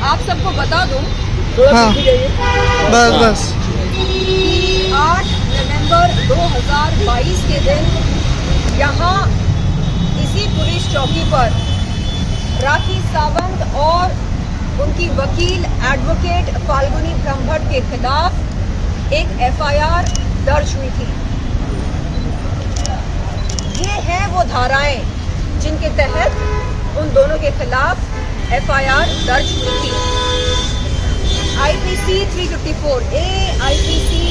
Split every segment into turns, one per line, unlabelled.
आप सबको बता दूं,
हाँ बस
8 नवंबर 2022 के दिन यहाँ इसी पुलिस चौकी पर राखी सावंत और उनकी वकील एडवोकेट फाल्गुनी ब्रह्मभट्ट के खिलाफ एक एफआईआर दर्ज हुई थी। ये हैं वो धाराएं जिनके तहत उन दोनों के खिलाफ एफआईआर दर्ज हुई थी। IPC 354A, IPC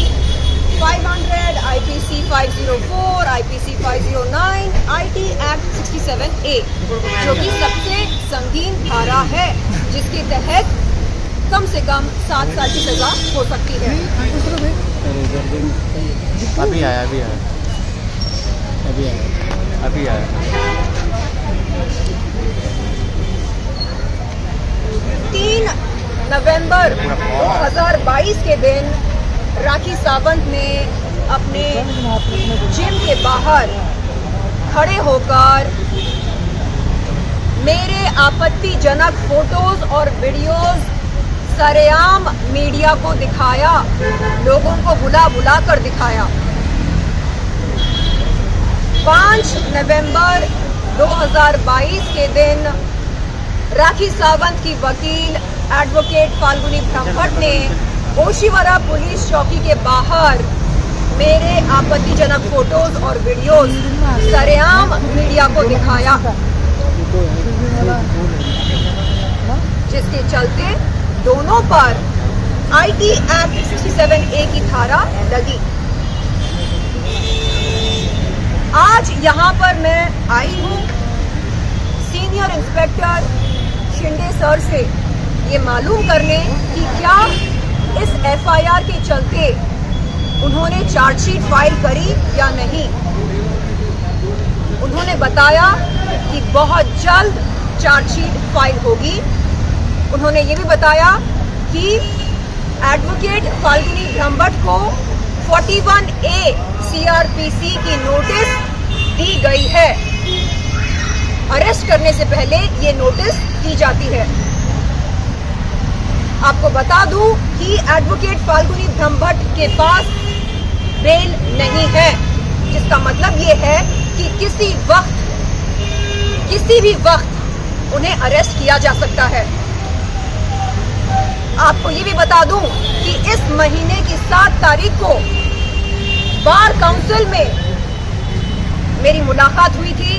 500, IPC 504, IPC 509, IT act 67A, जो कि सबसे संगीन धारा है जिसके तहत कम से कम 7 साल की सजा हो सकती है।
अभी आया
3 नवंबर 2022 के दिन राखी सावंत ने अपने जिम के बाहर खड़े होकर मेरे आपत्तिजनक फोटोज और वीडियोस सरेआम मीडिया को दिखाया, लोगों को बुला कर दिखाया। 5 नवंबर 2022 के दिन राखी सावंत की वकील एडवोकेट फाल्गुनी ब्रह्मभट्ट ने ओशिवरा पुलिस चौकी के बाहर मेरे आपत्तिजनक फोटोज और वीडियोस सरेआम मीडिया को दिखाया, जिसके चलते दोनों पर आईटी एक्ट 67A की धारा लगी। आज यहाँ पर मैं आई हूँ सीनियर इंस्पेक्टर शिंदे सर से ये मालूम करने कि क्या इस एफआईआर के चलते उन्होंने चार्जशीट फाइल करी या नहीं। उन्होंने बताया कि बहुत जल्द चार्जशीट फाइल होगी। उन्होंने ये भी बताया कि एडवोकेट फाल्गुनी ब्रह्मभट्ट को 41A CRPC की नोटिस दी गई है। अरेस्ट करने से पहले ये नोटिस दी जाती है। आपको बता दूं कि एडवोकेट फाल्गुनी ब्रह्मभट्ट के पास बेल नहीं है, जिसका मतलब ये है कि किसी भी वक्त उन्हें अरेस्ट किया जा सकता है। आपको ये भी बता दूं कि इस महीने की 7 तारीख को बार काउंसिल में मेरी मुलाकात हुई थी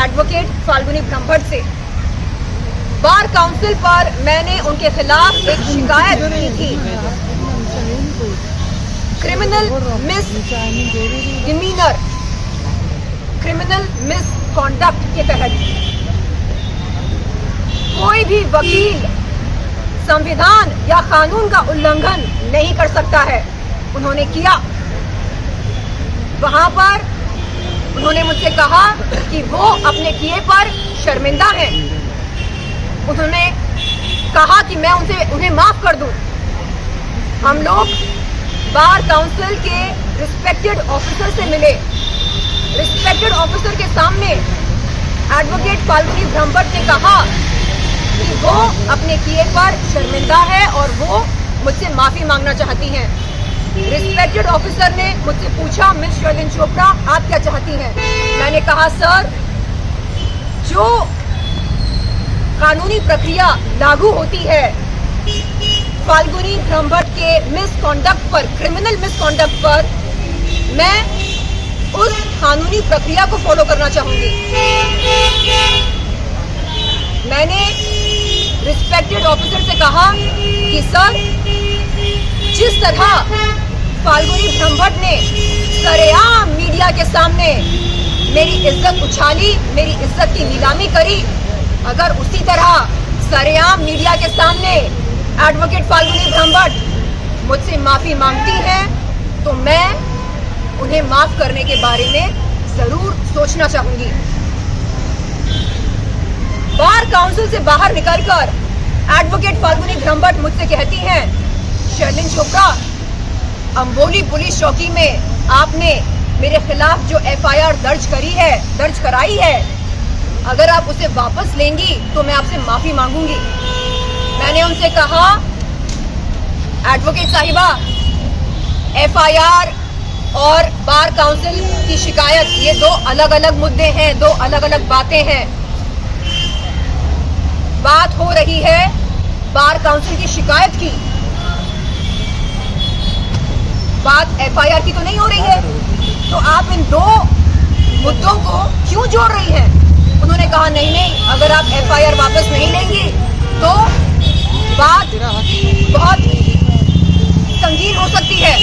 एडवोकेट फाल्गुनी ब्रह्मभट्ट से। बार काउंसिल पर मैंने उनके खिलाफ एक शिकायत की थी criminal miss demeanour, criminal misconduct के तहत। कोई भी वकील संविधान या कानून का उल्लंघन नहीं कर सकता है। उन्होंने किया। वहां पर उन्होंने मुझसे कहा कि वो अपने किए पर शर्मिंदा हैं। उन्होंने कहा कि मैं उन्हें माफ कर दूं। हम लोग बार काउंसिल के रिस्पेक्टेड ऑफिसर से मिले। रिस्पेक्टेड ऑफिसर के सामने एडवोकेट फाल्गुनी ब्रह्मभट्ट ने कहा कि वो अपने किए पर शर्मिंदा है और वो मुझसे माफी मांगना चाहती हैं। रिस्पेक्टेड ऑफिसर ने मुझसे पूछा, मिस शर्लिन चोपड़ा आप क्या चाहती हैं? मैंने कहा सर, जो कानूनी प्रक्रिया लागू होती है फाल्गुनी ब्रह्मभट्ट के मिसकॉन्डक्ट पर, क्रिमिनल मिसकॉन्डक्ट पर, मैं उस कानूनी प्रक्रिया को फॉलो करना चाहूंगी। मैंने रिस्पेक्टेड ऑफिसर से कहा कि सर, जिस तरह फाल्गुनी ब्रह्मभट्ट ने सरेआम मीडिया के सामने मेरी इज्जत उछाली, मेरी इज्जत की नीलामी करी, अगर उसी तरह सरेआम मीडिया के सामने एडवोकेट फाल्गुनी ब्रह्मभट्ट मुझसे माफी मांगती है तो मैं उन्हें माफ करने के बारे में जरूर सोचना चाहूंगी। बार काउंसिल से बाहर निकलकर एडवोकेट फाल्गुनी ब्रह्मभट्ट मुझसे कहती हैं, शर्लिन चोपड़ा, अम्बोली पुलिस चौकी में आपने मेरे खिलाफ जो एफआईआर दर्ज कराई है, अगर आप उसे वापस लेंगी तो मैं आपसे माफी मांगूंगी। मैंने उनसे कहा, एडवोकेट साहिबा, एफआईआर और बार काउंसिल की शिकायत, ये दो अलग अलग मुद्दे हैं, दो अलग अलग बातें हैं। बात हो रही है बार काउंसिल की शिकायत की, बात एफआईआर की तो नहीं हो रही है। तो आप इन दो मुद्दों को क्यों जोड़ रही हैं? उन्होंने कहा नहीं नहीं, अगर आप एफआईआर वापस नहीं लेंगी तो बात बहुत संगीन हो सकती है,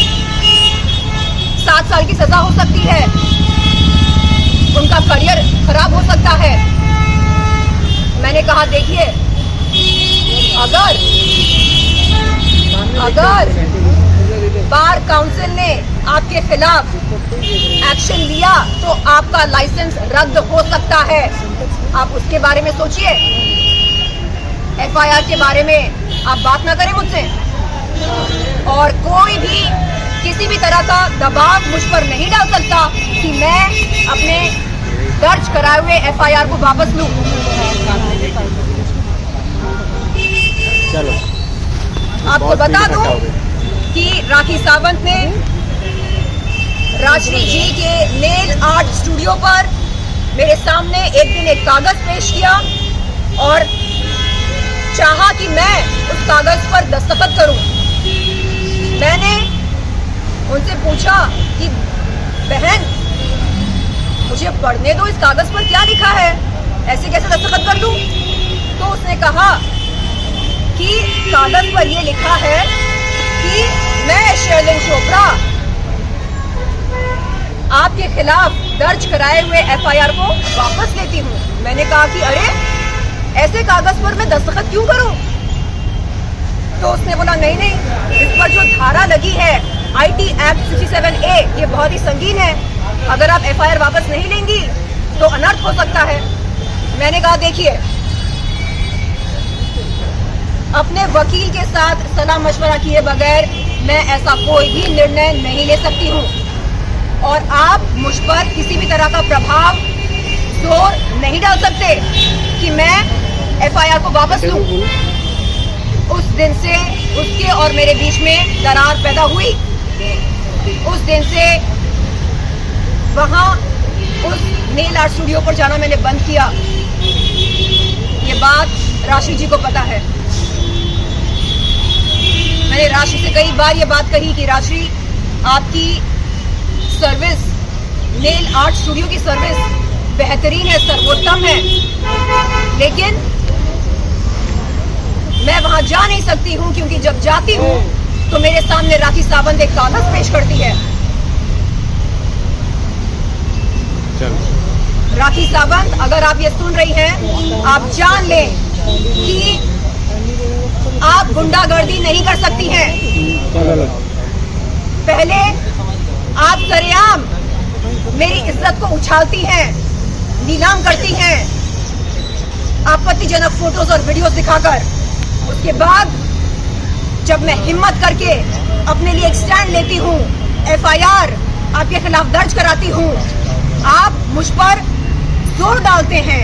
7 साल की सजा हो सकती है, उनका करियर खराब हो सकता है। मैंने कहा देखिए, अगर बार काउंसिल ने आपके खिलाफ एक्शन लिया तो आपका लाइसेंस रद्द हो सकता है। आप उसके बारे में सोचिए, एफआईआर के बारे में आप बात ना करें मुझसे। और कोई भी किसी भी तरह का दबाव मुझ पर नहीं डाल सकता कि मैं अपने दर्ज कराए हुए एफआईआर को वापस लूं।
चलो,
आपको बता दूं कि राखी सावंत ने राजश्री जी के नेल आर्ट स्टूडियो पर मेरे सामने एक दिन एक कागज पेश किया और चाहा कि मैं उस कागज पर दस्तखत करूं। मैंने उनसे पूछा कि बहन, मुझे पढ़ने दो, इस कागज पर क्या लिखा है, ऐसे कैसे दस्तखत कर दूं? तो उसने कहा कि कागज पर ये लिखा है कि मैं शर्लिन चोपड़ा आपके खिलाफ दर्ज कराए हुए एफआईआर को वापस लेती हूँ। मैंने कहा कि अरे, ऐसे कागज पर मैं दस्तखत क्यों करूं? तो उसने बोला नहीं नहीं, इस पर जो धारा लगी है आईटी एक्ट 67A, ये बहुत ही संगीन है, अगर आप एफआईआर वापस नहीं लेंगी तो अनर्थ हो सकता है। मैंने कहा देखिए, अपने वकील के साथ सलाह मशवरा किए बगैर मैं ऐसा कोई भी निर्णय नहीं ले सकती हूँ और आप मुझ पर किसी भी तरह का प्रभाव जोर नहीं डाल सकते कि मैं एफआईआर को वापस लूं। उस दिन से उसके और मेरे बीच में दरार पैदा हुई। उस दिन से वहां उस नेल आर्ट स्टूडियो पर जाना मैंने बंद किया। ये बात राशि जी को पता है। मैंने राशि से कई बार ये बात कही कि राशि, आपकी सर्विस, नेल आर्ट स्टूडियो की सर्विस बेहतरीन है, सर्वोत्तम है, लेकिन मैं वहां जा नहीं सकती हूं क्योंकि जब जाती हूं तो मेरे सामने राखी सावंत एक कागज पेश करती है। राखी सावंत, अगर आप ये सुन रही हैं, आप जान लें कि आप गुंडागर्दी नहीं कर सकती हैं। पहले आप सरेआम मेरी इज्जत को उछालती हैं, नीलाम करती हैं, आपत्तिजनक फोटोज और वीडियोस दिखाकर। उसके बाद जब मैं हिम्मत करके अपने लिए एक स्टैंड लेती हूँ, एफआईआर आपके खिलाफ दर्ज कराती हूँ, आप मुझ पर जोर डालते हैं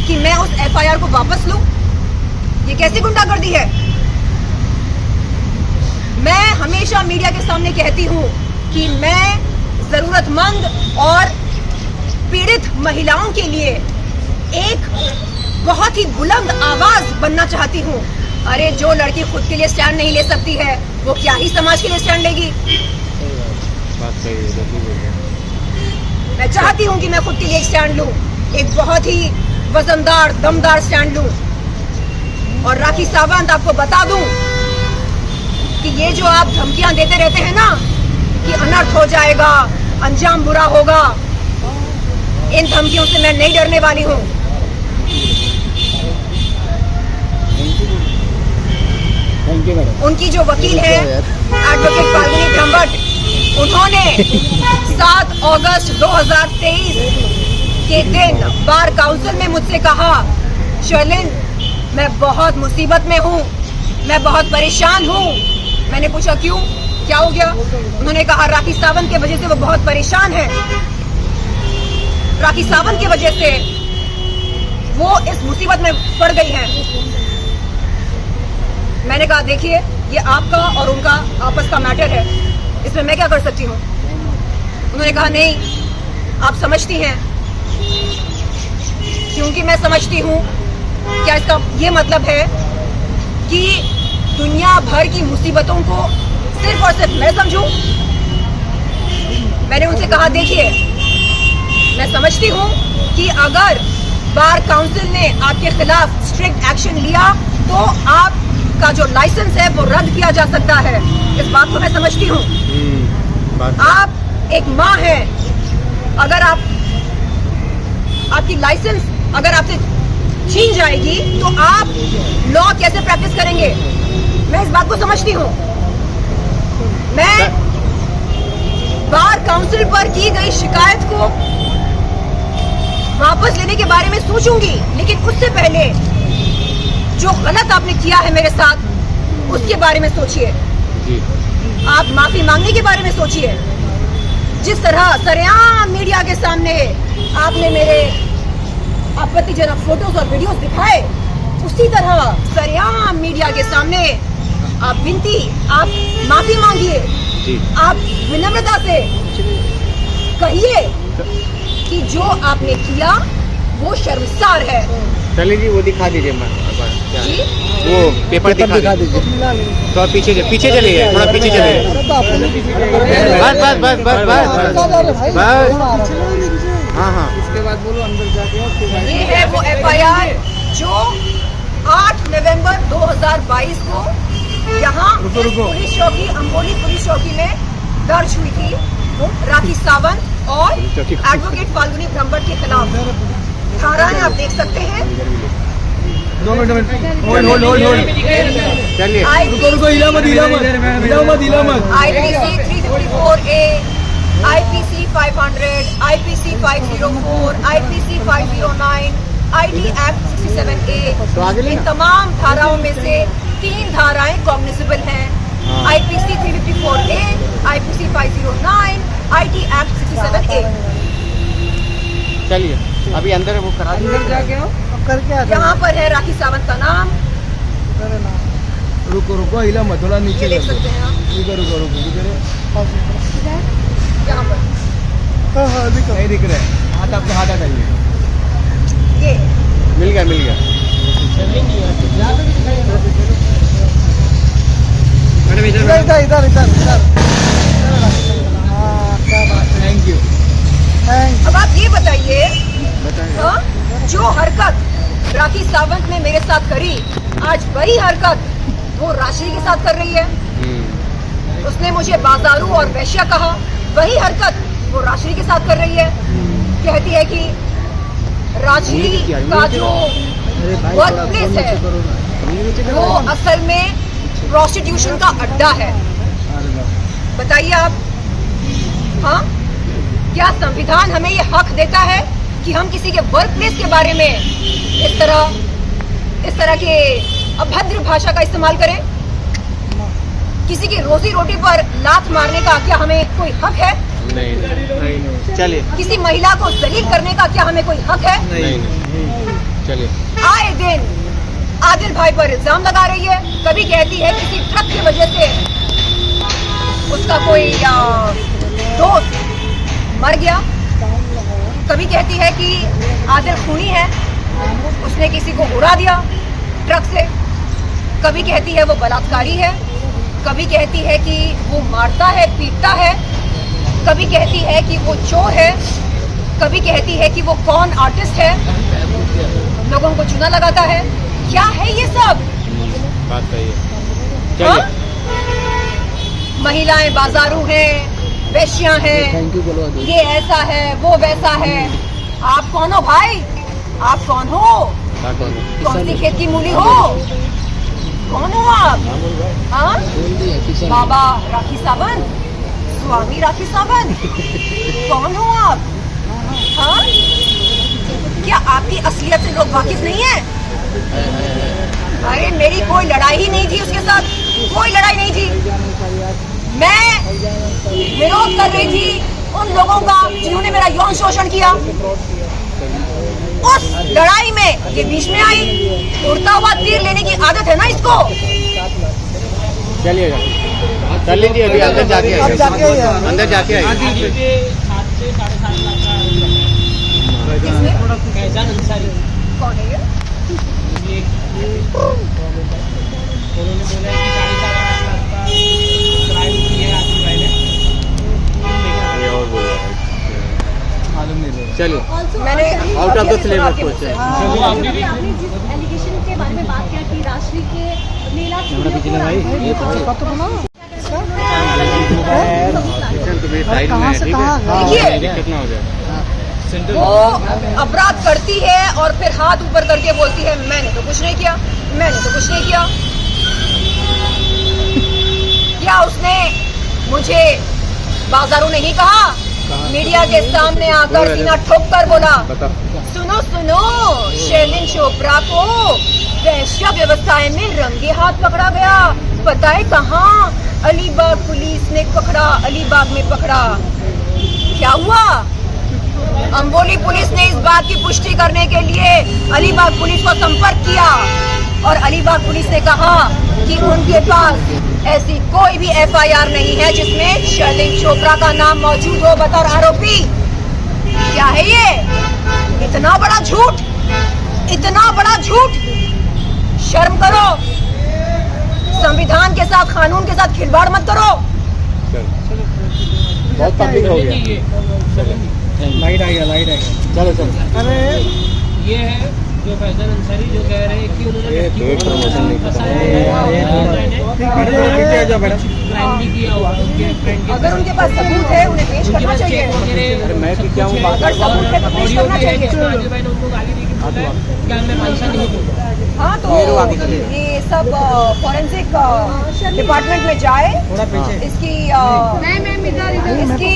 कि मैं उस एफआईआर को वापस लूं। ये कैसी गुंडागर्दी है? मैं हमेशा मीडिया के सामने कहती हूँ कि मैं जरूरतमंद और पीड़ित महिलाओं के लिए एक बहुत ही बुलंद आवाज बनना चाहती हूँ। अरे, जो लड़की खुद के लिए स्टैंड नहीं ले सकती है वो क्या ही समाज के लिए स्टैंड लेगी? मैं चाहती हूँ कि मैं खुद के लिए एक स्टैंड लूं, एक बहुत ही वजनदार, दमदार स्टैंड लूं। और राखी सावंत, आपको बता दूं कि ये जो आप धमकियां देते रहते हैं ना कि अनर्थ हो जाएगा, अंजाम बुरा होगा, इन धमकियों से मैं नहीं डरने वाली हूं। उनकी जो वकील है एडवोकेट फाल्गुनी ब्रह्मभट्ट, उन्होंने 7 अगस्त 2023 के दिन बार काउंसिल में मुझसे कहा, शर्लिन, मैं बहुत मुसीबत में हूँ, मैं बहुत परेशान हूँ। मैंने पूछा क्यों, क्या हो गया? उन्होंने कहा राखी सावंत की वजह से वो बहुत परेशान है। राखी सावंत की वजह से वो इस मुसीबत में पड़ गई है। देखिए ये आपका और उनका आपस का मैटर है, इसमें मैं क्या कर सकती हूँ। उन्होंने कहा नहीं आप समझती हैं, क्योंकि मैं समझती हूँ। क्या इसका ये मतलब है कि दुनिया भर की मुसीबतों को सिर्फ और सिर्फ मैं समझूं? मैंने उनसे कहा देखिए मैं समझती हूँ कि अगर बार काउंसिल ने आपके खिलाफ स्ट्रिक्ट एक्शन लिया तो आपका जो लाइसेंस है वो रद्द किया जा सकता है, इस बात को मैं समझती हूँ। आप एक माँ हैं, अगर आपकी लाइसेंस अगर आपसे छीन जाएगी तो आप लॉ कैसे प्रैक्टिस करेंगे, मैं इस बात को समझती हूँ। मैं बार काउंसिल पर की गई शिकायत को वापस लेने के बारे में सोचूंगी, लेकिन उससे पहले जो गलत आपने किया है मेरे साथ उसके बारे में सोचिए। आप माफी मांगने के बारे में सोचिए। जिस तरह सरेआम मीडिया के सामने आपने मेरे आपत्तिजनक फोटोज और वीडियोस दिखाए, उसी तरह सरेआम मीडिया के सामने आप माफी मांगिए। आप विनम्रता से कहिए कि जो आपने किया वो शर्मसार है।
चलिए जी वो दिखा दीजिए
जी?
वो पेपर दिखा दीजिए। तो पीछे चलिए, थोड़ा पीछे चलिए। बस। हाँ।
इसके बाद बोलो अंदर जाके।
ये है वो FIR जो 8 नवंबर 2022 को यहाँ पुलिस चौकी अम्बोली पुलिस चौकी में दर्ज हुई थी राखी सावंत और एडवोकेट फाल्गुनी ब्रह्मभट्ट के खिलाफ। धाराएं आप देख सकते हैं।
2 मिनट होल्ड
चलिए
रुको हिला मत
IPC 354A, IPC 500, IPC 504, IPC 509, IT Act 67A। इन तमाम धाराओं में से 3 धाराएं कॉग्निजेबल हैं। IPC 354A, IPC 509, IT Act 67A।
चलिए अभी अंदर वो करा दीजिए।
अंदर जाके आओ, अब करके आ जाओ।
यहाँ पर है राखी सावंत का नाम,
रुको हिला मत, थोड़ा नीचे
ये देख सकते हैं आप।
रुको
यहाँ पर
हाँ नहीं दिख रहा है। हाथ आपके हाथ हटाइए।
ये
मिल गया।
इधर थैंक यू।
अब आप ये बताइए, हाँ, जो हरकत राखी सावंत ने मेरे साथ करी, आज वही हरकत वो राशि के साथ कर रही है। उसने मुझे बाजारू और वैश्या कहा, वही हरकत वो राशि के साथ कर रही है। कहती है कि राजश्री का जो वर्क प्लेस है वो असल में प्रोस्टिट्यूशन का अड्डा है। बताइए आप, हाँ, क्या संविधान हमें ये हक देता है कि हम किसी के वर्क प्लेस के बारे में इस तरह के अभद्र भाषा का इस्तेमाल करें? किसी की रोजी रोटी पर लात मारने का क्या हमें कोई हक है?
नहीं। चलिए
किसी महिला को जलील करने का क्या हमें कोई हक है?
नहीं। चलिए
आए दिन आदिल भाई पर इल्जाम लगा रही है। कभी कहती है किसी ट्रक की वजह से उसका कोई दोस्त मर गया, कभी कहती है कि आदिल खूनी है, उसने किसी को उड़ा दिया ट्रक से, कभी कहती है वो बलात्कारी है, कभी कहती है कि वो मारता है पीटता है, कभी कहती है कि वो चोर है, कभी कहती है कि वो कौन आर्टिस्ट है, लोगों को चूना लगाता है। क्या है ये सब?
बात सही है।
हाँ?
चलिए
महिलाएं बाजारू हैं, वेश्यां हैं, ये ऐसा है वो वैसा है। आप कौन हो भाई? आप कौन हो? कौन सी खेत की मूली हो? कौन हो आप? हाँ? बाबा राखी सावंत, स्वामी राखी सावंत, कौन हो आप? हाँ? क्या आपकी असलियत से लोग वाकिफ नहीं है? अरे मेरी कोई लड़ाई ही नहीं थी उसके साथ, कोई लड़ाई नहीं थी। मैं विरोध कर रही थी उन लोगों का जिन्होंने मेरा यौन शोषण किया। उस लड़ाई में ये बीच में आई। उड़ता हुआ तीर लेने की आदत है ना इसको।
चलिए कर लीजिए अभी अंदर जाके
अब
आइए
जाके आइए।
अंदर जाके आइए
फैजान अंसारी
कौन है ये?
उन्होंने बोला है कि 7.5 लाख का क्राइम किया है आसिफ भाई ने
ये और बोल रहा है
मालूम नहीं लोग
चलिए
मैंने
Out of the
अभी सुना
syllabus
आपके मुंह से।
question.
वो आपने
अभी आपने जिस एलिगेशन के बारे में बात किया कि राशि के नीला चूड़ियों को
तो मेरी साइड में है ठीक है
देखिए
दिक्कत ना हो जाए
वो अपराध करती है और फिर हाथ ऊपर करके बोलती है मैंने तो कुछ नहीं किया, मैंने तो कुछ नहीं किया। क्या उसने मुझे बाजारू नहीं कहा? मीडिया के सामने आकर सीना ठोक कर बोला
बता
सुनो सुनो, शर्लिन चोपड़ा को वैश्य व्यवसाय में रंगे हाथ पकड़ा गया। पता है कहाँ? अलीबाग पुलिस ने पकड़ा, अलीबाग में पकड़ा। क्या हुआ? अंबोली पुलिस ने इस बात की पुष्टि करने के लिए अलीबाग पुलिस को संपर्क किया और अलीबाग पुलिस ने कहा कि उनके पास ऐसी कोई भी एफआईआर नहीं है जिसमें शर्लिन चोपड़ा का नाम मौजूद हो बतौर आरोपी। क्या है ये? इतना बड़ा झूठ, इतना बड़ा झूठ! शर्म करो, संविधान के साथ, कानून के साथ खिलवाड़ मत करो।
बहुत पब्लिक हो गया
लाइट आ गया
चलो चलो
अरे
ये है जो फैजान अंसारी जो कह रहे हैं कि उन्होंने
ये
लड़की
पेट
को
प्रमोशन नहीं
फंसाया
करता।
है और
पीछे आ जाओ मैडम
क्राइम भी किया हुआ है उनके फ्रेंड के
अगर उनके पास सबूत है उन्हें पेश
उनके
करना
पास
चाहिए।
चेक वगैरह
अरे मैं कि क्या हूँ बात
अगर सबूत है तो पेश
ऑडियो
करना
भी है
चाहिए।
जिसमें आसिफ भाई ने उनको गाली दी कि बोला है कि मैं पैसा नहीं दूंगा।
हाँ तो
ये लोग आगे चले जाओ।
ये सब फॉरेंसिक डिपार्टमेंट में जाए,
थोड़ा पीछे
इसकी
मैम इधर
इसकी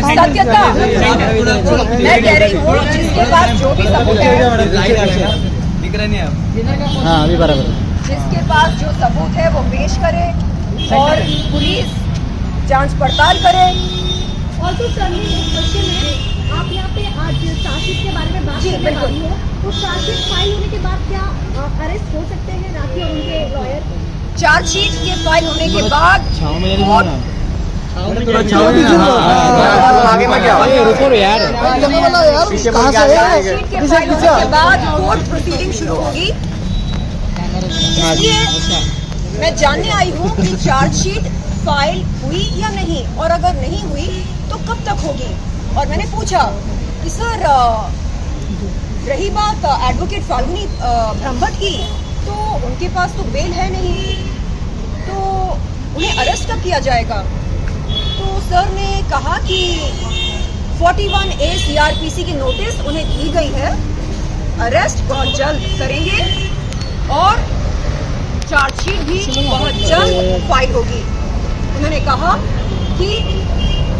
सत्यता मैं कह रही हूँ जिसके पास जो भी सबूत है,
दिख रहे नहीं आप
हाँ अभी बराबर
जिसके पास जो सबूत है वो पेश करे और पुलिस जांच पड़ताल करे।
और तो सर एक क्वेश्चन है, आप यहाँ पे आज चार्जशीट के बारे में बात
जी,
करने
बिल्कुल।
वाली हो, तो चार्जशीट फाइल होने के बाद क्या अरेस्ट हो सकते हैं राखी और उनके लॉयर?
चार्जशीट के फाइल होने के बाद कोर्ट
आगे में क्या रुको यार पीछे बोल के आगे आएंगे
चार्जशीट के फाइल होने के बाद कोर्ट प्रोसीडिंग शुरू होगी। इसलिए मैं जानने आई हूँ कि चार्जशीट फाइल हुई या नहीं, और अगर नहीं हुई तो कब तक होगी। और मैंने पूछा कि सर रही बात एडवोकेट फाल्गुनी ब्रह्मभट्ट की, तो उनके पास तो बेल है नहीं, तो उन्हें अरेस्ट कब किया जाएगा? तो सर ने कहा कि 41A CRPC की नोटिस उन्हें दी गई है, अरेस्ट बहुत जल्द करेंगे और चार्जशीट भी बहुत जल्द फाइल होगी। उन्होंने कहा कि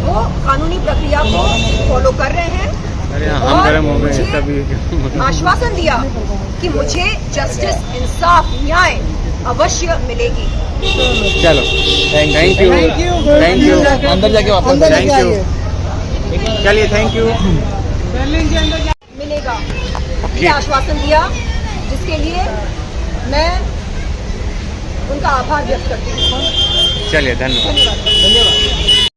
वो कानूनी प्रक्रिया को फॉलो कर रहे हैं
अरे हम
और
गर्म हो गए
मुझे
तभी
आश्वासन दिया कि मुझे जस्टिस, इंसाफ, न्याय अवश्य मिलेगी।
चलो थैंक यू थैंक यू अंदर जाके वापस थैंक यू चलिए थैंक यू
मिलेगा, ये आश्वासन दिया, जिसके लिए मैं उनका आभार व्यक्त करती हूँ।
चलिए धन्यवाद
धन्यवाद।